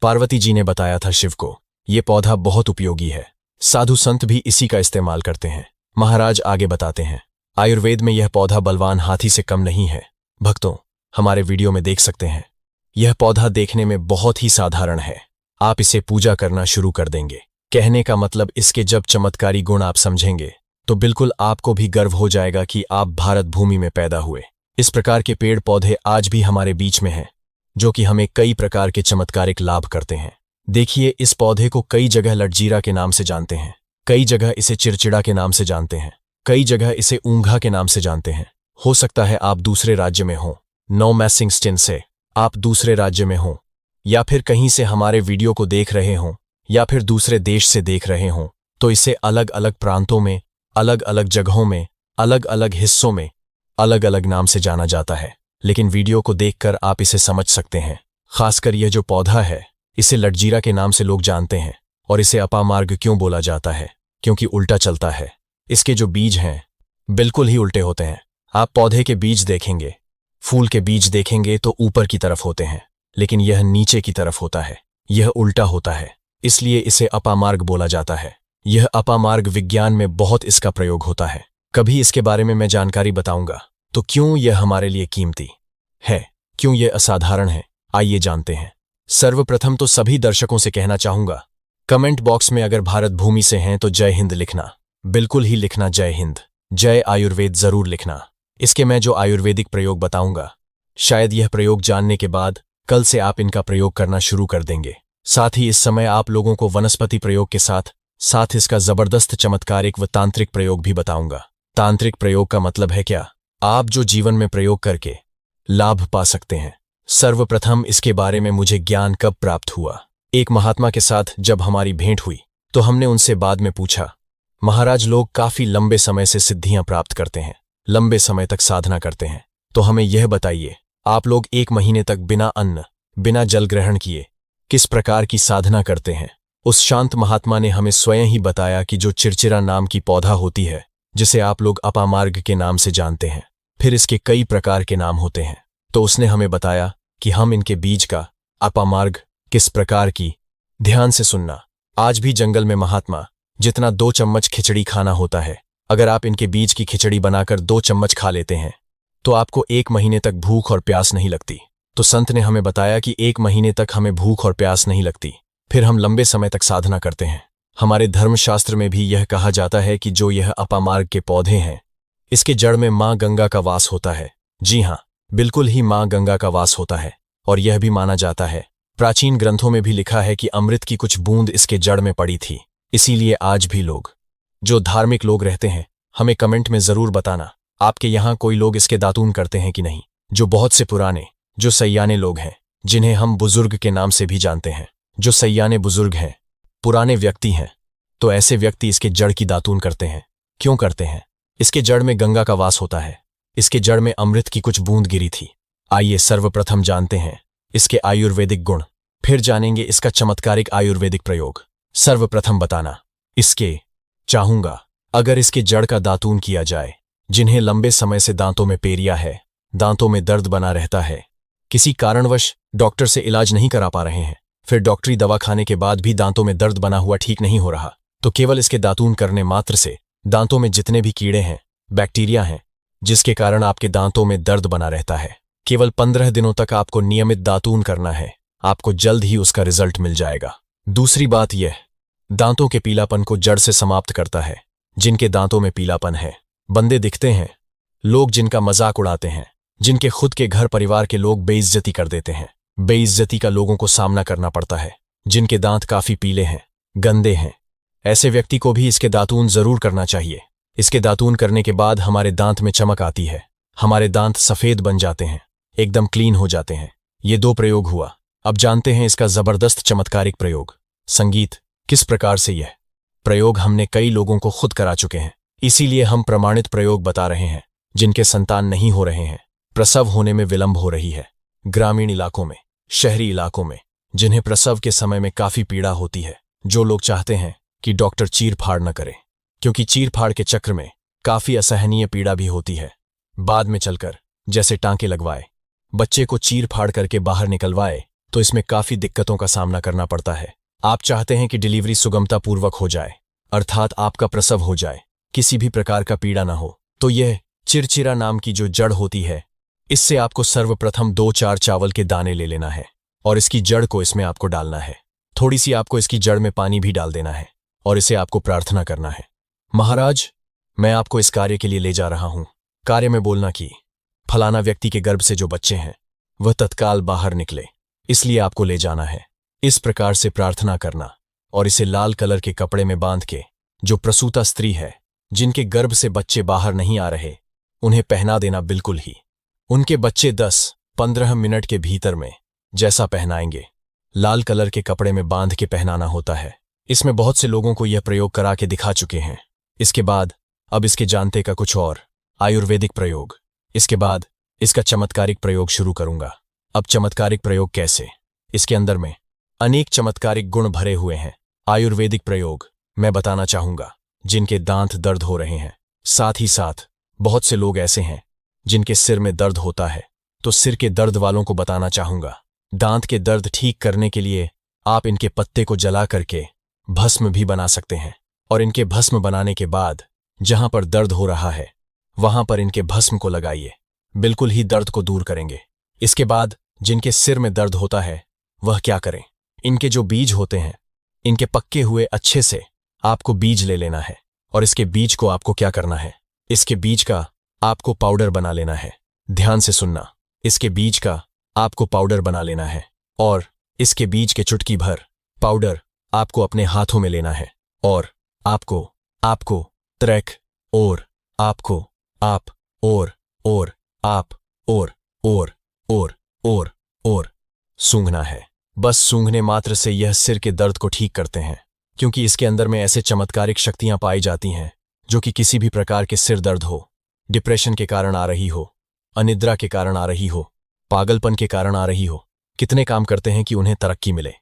पार्वती जी ने बताया था शिव को ये पौधा बहुत उपयोगी है। साधु संत भी इसी का इस्तेमाल करते हैं। महाराज आगे बताते हैं, आयुर्वेद में यह पौधा बलवान हाथी से कम नहीं है। भक्तों, हमारे वीडियो में देख सकते हैं, यह पौधा देखने में बहुत ही साधारण है। आप इसे पूजा करना शुरू कर देंगे। कहने का मतलब इसके जब चमत्कारी गुण आप समझेंगे तो बिल्कुल आपको भी गर्व हो जाएगा कि आप भारत भूमि में पैदा हुए। इस प्रकार के पेड़ पौधे आज भी हमारे बीच में हैं, जो कि हमें कई प्रकार के चमत्कारिक लाभ करते हैं। देखिए, इस पौधे को कई जगह लटजीरा के नाम से जानते हैं, कई जगह इसे चिड़चिड़ा के नाम से जानते हैं, कई जगह इसे ऊंघा के नाम से जानते हैं। हो सकता है आप दूसरे राज्य में हों, नो मैसिंग स्टिन से आप दूसरे राज्य में हों, या फिर कहीं से हमारे वीडियो को देख रहे हों, या फिर दूसरे देश से देख रहे हों, तो इसे अलग अलग प्रांतों में, अलग अलग जगहों में, अलग अलग हिस्सों में अलग अलग नाम से जाना जाता है। लेकिन वीडियो को देखकर आप इसे समझ सकते हैं। खासकर यह जो पौधा है, इसे लटजीरा के नाम से लोग जानते हैं। और इसे अपामार्ग क्यों बोला जाता है? क्योंकि उल्टा चलता है। इसके जो बीज हैं बिल्कुल ही उल्टे होते हैं। आप पौधे के बीज देखेंगे, फूल के बीज देखेंगे तो ऊपर की तरफ होते हैं, लेकिन यह नीचे की तरफ होता है। यह उल्टा होता है, इसलिए इसे अपामार्ग बोला जाता है। यह अपामार्ग विज्ञान में बहुत इसका प्रयोग होता है। कभी इसके बारे में मैं जानकारी बताऊंगा। तो क्यों यह हमारे लिए कीमती है, क्यों यह असाधारण है, आइए जानते हैं। सर्वप्रथम तो सभी दर्शकों से कहना चाहूंगा, कमेंट बॉक्स में अगर भारत भूमि से हैं तो जय हिंद लिखना, बिल्कुल ही लिखना जय हिंद। जय आयुर्वेद जरूर लिखना। इसके मैं जो आयुर्वेदिक प्रयोग बताऊंगा, शायद यह प्रयोग जानने के बाद कल से आप इनका प्रयोग करना शुरू कर देंगे। साथ ही इस समय आप लोगों को वनस्पति प्रयोग के साथ साथ इसका जबरदस्त चमत्कारिक व तांत्रिक प्रयोग भी बताऊंगा। तांत्रिक प्रयोग का मतलब है क्या? आप जो जीवन में प्रयोग करके लाभ पा सकते हैं। सर्वप्रथम इसके बारे में मुझे ज्ञान कब प्राप्त हुआ? एक महात्मा के साथ जब हमारी भेंट हुई तो हमने उनसे बाद में पूछा, महाराज लोग काफी लंबे समय से सिद्धियां प्राप्त करते हैं, लंबे समय तक साधना करते हैं, तो हमें यह बताइए, आप लोग 1 महीने तक बिना अन्न बिना जल ग्रहण किए किस प्रकार की साधना करते हैं? उस शांत महात्मा ने हमें स्वयं ही बताया कि जो चिड़चिड़ा नाम की पौधा होती है, जिसे आप लोग अपामार्ग के नाम से जानते हैं, फिर इसके कई प्रकार के नाम होते हैं। तो उसने हमें बताया कि हम इनके बीज का अपामार्ग किस प्रकार की, ध्यान से सुनना। आज भी जंगल में महात्मा जितना 2 चम्मच खिचड़ी खाना होता है, अगर आप इनके बीज की खिचड़ी बनाकर 2 चम्मच खा लेते हैं तो आपको 1 महीने तक भूख और प्यास नहीं लगती। तो संत ने हमें बताया कि 1 महीने तक हमें भूख और प्यास नहीं लगती, फिर हम लंबे समय तक साधना करते हैं। हमारे धर्मशास्त्र में भी यह कहा जाता है कि जो यह अपामार्ग के पौधे हैं, इसके जड़ में मां गंगा का वास होता है। जी हां, बिल्कुल ही मां गंगा का वास होता है। और यह भी माना जाता है, प्राचीन ग्रंथों में भी लिखा है कि अमृत की कुछ बूंद इसके जड़ में पड़ी थी। इसीलिए आज भी लोग, जो धार्मिक लोग रहते हैं, हमें कमेंट में जरूर बताना, आपके यहां कोई लोग इसके दातून करते हैं कि नहीं। जो बहुत से पुराने, जो सयाने लोग हैं, जिन्हें हम बुजुर्ग के नाम से भी जानते हैं, जो सयाने बुजुर्ग हैं, पुराने व्यक्ति हैं, तो ऐसे व्यक्ति इसके जड़ की दातून करते हैं। क्यों करते हैं? इसके जड़ में गंगा का वास होता है, इसके जड़ में अमृत की कुछ बूंद गिरी थी। आइए सर्वप्रथम जानते हैं इसके आयुर्वेदिक गुण, फिर जानेंगे इसका चमत्कारिक आयुर्वेदिक प्रयोग। सर्वप्रथम बताना इसके चाहूंगा, अगर इसके जड़ का दातून किया जाए, जिन्हें लंबे समय से दांतों में पेरिया है, दांतों में दर्द बना रहता है, किसी कारणवश डॉक्टर से इलाज नहीं करा पा रहे हैं, फिर डॉक्टरी दवा खाने के बाद भी दांतों में दर्द बना हुआ ठीक नहीं हो रहा, तो केवल इसके दातून करने मात्र से दांतों में जितने भी कीड़े हैं, बैक्टीरिया हैं, जिसके कारण आपके दांतों में दर्द बना रहता है, केवल 15 दिनों तक आपको नियमित दातून करना है। आपको जल्द ही उसका रिजल्ट मिल जाएगा। दूसरी बात यह, दांतों के पीलापन को जड़ से समाप्त करता है। जिनके दांतों में पीलापन है, बंदे दिखते हैं, लोग जिनका मजाक उड़ाते हैं, जिनके खुद के घर परिवार के लोग बेइज्जती कर देते हैं, बेइज्जती का लोगों को सामना करना पड़ता है, जिनके दांत काफी पीले हैं, गंदे हैं, ऐसे व्यक्ति को भी इसके दातून जरूर करना चाहिए। इसके दातून करने के बाद हमारे दांत में चमक आती है, हमारे दांत सफेद बन जाते हैं, एकदम क्लीन हो जाते हैं। ये 2 प्रयोग हुआ। अब जानते हैं इसका जबरदस्त चमत्कारिक प्रयोग। संगीत, किस प्रकार से यह प्रयोग हमने कई लोगों को खुद करा चुके हैं, इसीलिए हम प्रमाणित प्रयोग बता रहे हैं। जिनके संतान नहीं हो रहे हैं, प्रसव होने में विलंब हो रही है, ग्रामीण इलाकों में, शहरी इलाकों में, जिन्हें प्रसव के समय में काफी पीड़ा होती है, जो लोग चाहते हैं कि डॉक्टर चीरफाड़ न करे, क्योंकि चीरफाड़ के चक्र में काफी असहनीय पीड़ा भी होती है। बाद में चलकर जैसे टांके लगवाए, बच्चे को चीरफाड़ करके बाहर निकलवाए तो इसमें काफी दिक्कतों का सामना करना पड़ता है। आप चाहते हैं कि डिलीवरी सुगमतापूर्वक हो जाए, अर्थात आपका प्रसव हो जाए, किसी भी प्रकार का पीड़ा न हो। तो यह चिरचिरा नाम की जो जड़ होती है, इससे आपको सर्वप्रथम 2-4 चावल के दाने ले लेना है और इसकी जड़ को इसमें आपको डालना है। थोड़ी सी आपको इसकी जड़ में पानी भी डाल देना है और इसे आपको प्रार्थना करना है, महाराज मैं आपको इस कार्य के लिए ले जा रहा हूं। कार्य में बोलना कि फलाना व्यक्ति के गर्भ से जो बच्चे हैं वह तत्काल बाहर निकले, इसलिए आपको ले जाना है। इस प्रकार से प्रार्थना करना और इसे लाल कलर के कपड़े में बांध के जो प्रसूता स्त्री है, जिनके गर्भ से बच्चे बाहर नहीं आ रहे, उन्हें पहना देना। बिल्कुल ही उनके बच्चे 10-15 मिनट के भीतर में जैसा पहनाएंगे, लाल कलर के कपड़े में बांध के पहनाना होता है। इसमें बहुत से लोगों को यह प्रयोग करा के दिखा चुके हैं। इसके बाद अब इसके जानते का कुछ और आयुर्वेदिक प्रयोग, इसके बाद इसका चमत्कारिक प्रयोग शुरू करूंगा। अब चमत्कारिक प्रयोग कैसे? इसके अंदर में अनेक चमत्कारिक गुण भरे हुए हैं। आयुर्वेदिक प्रयोग मैं बताना चाहूंगा जिनके दांत दर्द हो रहे हैं। साथ ही साथ बहुत से लोग ऐसे हैं जिनके सिर में दर्द होता है, तो सिर के दर्द वालों को बताना चाहूंगा। दांत के दर्द ठीक करने के लिए आप इनके पत्ते को जला करके भस्म भी बना सकते हैं और इनके भस्म बनाने के बाद जहां पर दर्द हो रहा है वहां पर इनके भस्म को लगाइए, बिल्कुल ही दर्द को दूर करेंगे। इसके बाद जिनके सिर में दर्द होता है वह क्या करें, इनके जो बीज होते हैं, इनके पक्के हुए अच्छे से आपको बीज ले लेना है और इसके बीज को आपको क्या करना है, इसके बीज का आपको पाउडर बना लेना है। ध्यान से सुनना, इसके बीज का आपको पाउडर बना लेना है और इसके बीज के चुटकी भर पाउडर आपको अपने हाथों में लेना है और आपको ट्रैक और आपको आप और आप और सूंघना है। बस सूंघने मात्र से यह सिर के दर्द को ठीक करते हैं, क्योंकि इसके अंदर में ऐसे चमत्कारिक शक्तियां पाई जाती हैं जो कि किसी भी प्रकार के सिर दर्द हो, डिप्रेशन के कारण आ रही हो, अनिद्रा के कारण आ रही हो, पागलपन के कारण आ रही हो, कितने काम करते हैं कि उन्हें तरक्की मिले।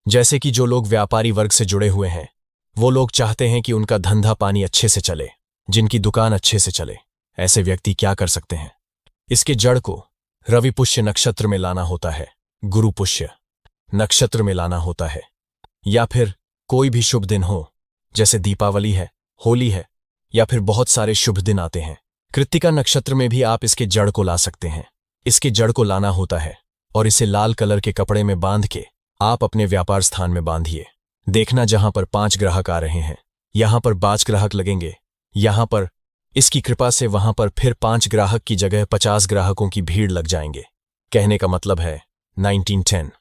जैसे कि जो लोग व्यापारी वर्ग से जुड़े हुए हैं, वो लोग चाहते हैं कि उनका धंधा पानी अच्छे से चले, जिनकी दुकान अच्छे से चले। ऐसे व्यक्ति क्या कर सकते हैं, इसके जड़ को रवि पुष्य नक्षत्र में लाना होता है, गुरु पुष्य नक्षत्र में लाना होता है, या फिर कोई भी शुभ दिन हो, जैसे दीपावली है, होली है, या फिर बहुत सारे शुभ दिन आते हैं। कृत्तिका नक्षत्र में भी आप इसके जड़ को ला सकते हैं। इसके जड़ को लाना होता है और इसे लाल कलर के कपड़े में बांध के आप अपने व्यापार स्थान में बांधिए। देखना जहां पर 5 ग्राहक आ रहे हैं, यहां पर 5 ग्राहक लगेंगे, यहां पर इसकी कृपा से वहां पर फिर 5 ग्राहक की जगह 50 ग्राहकों की भीड़ लग जाएंगे। कहने का मतलब है 1910।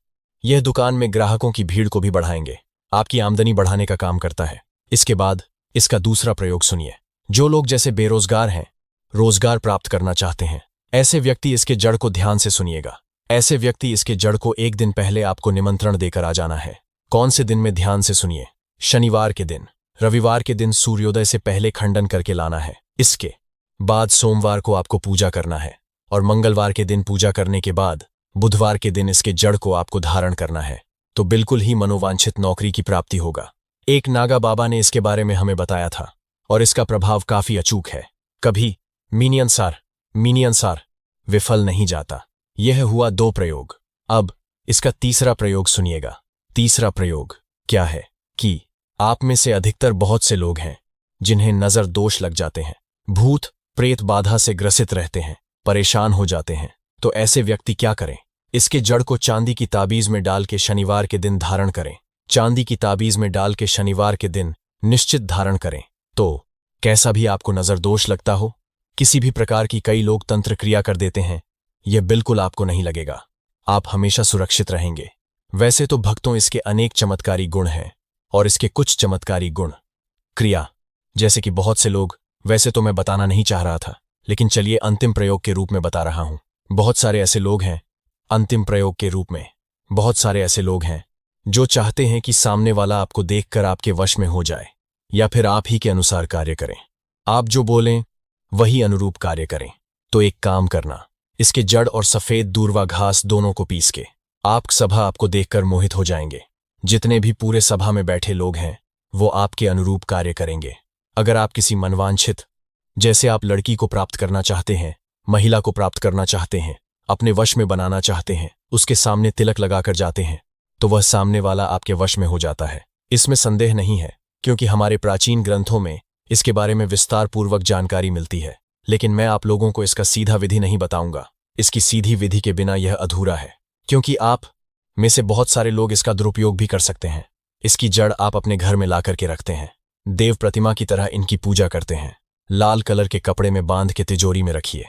यह दुकान में ग्राहकों की भीड़ को भी बढ़ाएंगे, आपकी आमदनी बढ़ाने का काम करता है। इसके बाद इसका दूसरा प्रयोग सुनिए। जो लोग जैसे बेरोजगार हैं, रोजगार प्राप्त करना चाहते हैं, ऐसे व्यक्ति इसके जड़ को ध्यान से सुनिएगा। ऐसे व्यक्ति इसके जड़ को एक दिन पहले आपको निमंत्रण देकर आ जाना है। कौन से दिन में, ध्यान से सुनिए। शनिवार के दिन, रविवार के दिन सूर्योदय से पहले खंडन करके लाना है। इसके बाद सोमवार को आपको पूजा करना है और मंगलवार के दिन पूजा करने के बाद बुधवार के दिन इसके जड़ को आपको धारण करना है, तो बिल्कुल ही मनोवांछित नौकरी की प्राप्ति होगा। एक नागा बाबा ने इसके बारे में हमें बताया था और इसका प्रभाव काफी अचूक है, कभी मीनियनसार विफल नहीं जाता। यह हुआ 2 प्रयोग। अब इसका तीसरा प्रयोग सुनिएगा। तीसरा प्रयोग क्या है कि आप में से अधिकतर बहुत से लोग हैं जिन्हें नजर दोष लग जाते हैं, भूत प्रेत बाधा से ग्रसित रहते हैं, परेशान हो जाते हैं। तो ऐसे व्यक्ति क्या करें, इसके जड़ को चांदी की ताबीज में डाल के शनिवार के दिन धारण करें। चांदी की ताबीज में डाल के शनिवार के दिन निश्चित धारण करें। तो कैसा भी आपको नजर दोष लगता हो, किसी भी प्रकार की, कई लोग तंत्र क्रिया कर देते हैं, यह बिल्कुल आपको नहीं लगेगा। आप हमेशा सुरक्षित रहेंगे। वैसे तो भक्तों इसके अनेक चमत्कारी गुण हैं और इसके कुछ चमत्कारी गुण क्रिया, जैसे कि बहुत से लोग, वैसे तो मैं बताना नहीं चाह रहा था, लेकिन चलिए अंतिम प्रयोग के रूप में बता रहा हूं। बहुत सारे ऐसे लोग हैं, अंतिम प्रयोग के रूप में बहुत सारे ऐसे लोग हैं जो चाहते हैं कि सामने वाला आपको देखकर आपके वश में हो जाए या फिर आप ही के अनुसार कार्य करें। आप जो बोलें वही अनुरूप कार्य करें। तो एक काम करना, इसके जड़ और सफेद दूर्वा घास दोनों को पीस के आप सभा आपको देखकर मोहित हो जाएंगे। जितने भी पूरे सभा में बैठे लोग हैं वो आपके अनुरूप कार्य करेंगे। अगर आप किसी मनवांछित, जैसे आप लड़की को प्राप्त करना चाहते हैं, महिला को प्राप्त करना चाहते हैं, अपने वश में बनाना चाहते हैं, उसके सामने तिलक लगाकर जाते हैं तो वह सामने वाला आपके वश में हो जाता है। इसमें संदेह नहीं है, क्योंकि हमारे प्राचीन ग्रंथों में इसके बारे में विस्तार पूर्वक जानकारी मिलती है। लेकिन मैं आप लोगों को इसका सीधा विधि नहीं बताऊंगा। इसकी सीधी विधि के बिना यह अधूरा है, क्योंकि आप में से बहुत सारे लोग इसका दुरुपयोग भी कर सकते हैं। इसकी जड़ आप अपने घर में ला करके रखते हैं, देव प्रतिमा की तरह इनकी पूजा करते हैं। लाल कलर के कपड़े में बांध के तिजोरी में रखिए।